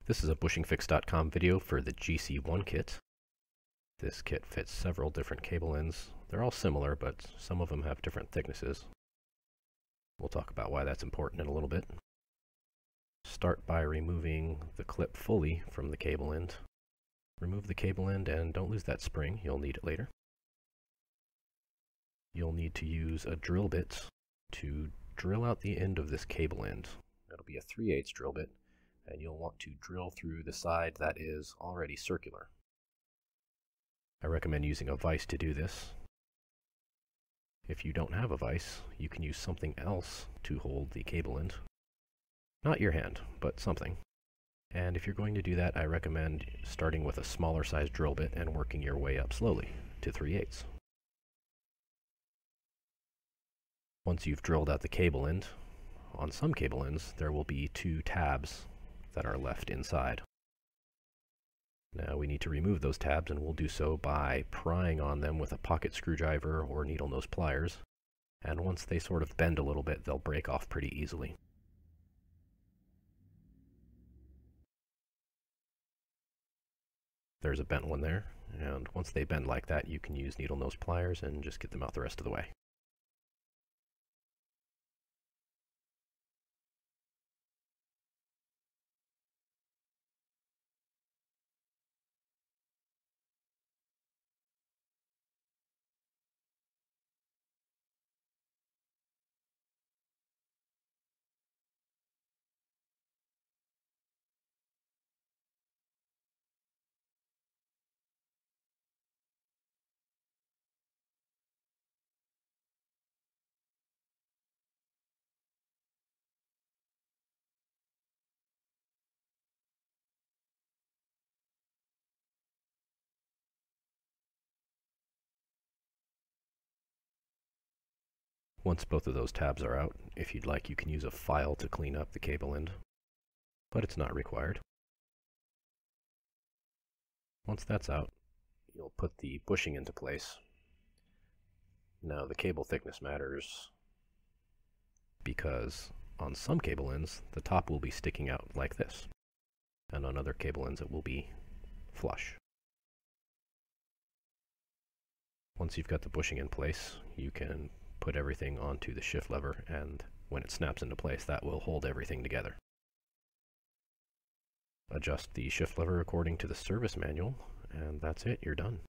This is a bushingfix.com video for the GC1 kit. This kit fits several different cable ends. They're all similar, but some of them have different thicknesses. We'll talk about why that's important in a little bit. Start by removing the clip fully from the cable end. Remove the cable end and don't lose that spring, you'll need it later. You'll need to use a drill bit to drill out the end of this cable end. That'll be a 3/8 drill bit, and you'll want to drill through the side that is already circular. I recommend using a vise to do this. If you don't have a vise, you can use something else to hold the cable end. Not your hand, but something. And if you're going to do that, I recommend starting with a smaller size drill bit and working your way up slowly to 3/8. Once you've drilled out the cable end, on some cable ends there will be 2 tabs that are left inside. Now we need to remove those tabs, and we'll do so by prying on them with a pocket screwdriver or needle nose pliers. And once they sort of bend a little bit, they'll break off pretty easily. There's a bent one there, and once they bend like that, you can use needle nose pliers and just get them out the rest of the way. Once both of those tabs are out, if you'd like, you can use a file to clean up the cable end, but it's not required. Once that's out, you'll put the bushing into place. Now the cable thickness matters because on some cable ends the top will be sticking out like this, and on other cable ends it will be flush. Once you've got the bushing in place, you can put everything onto the shift lever, and when it snaps into place, that will hold everything together. Adjust the shift lever according to the service manual, and that's it, you're done.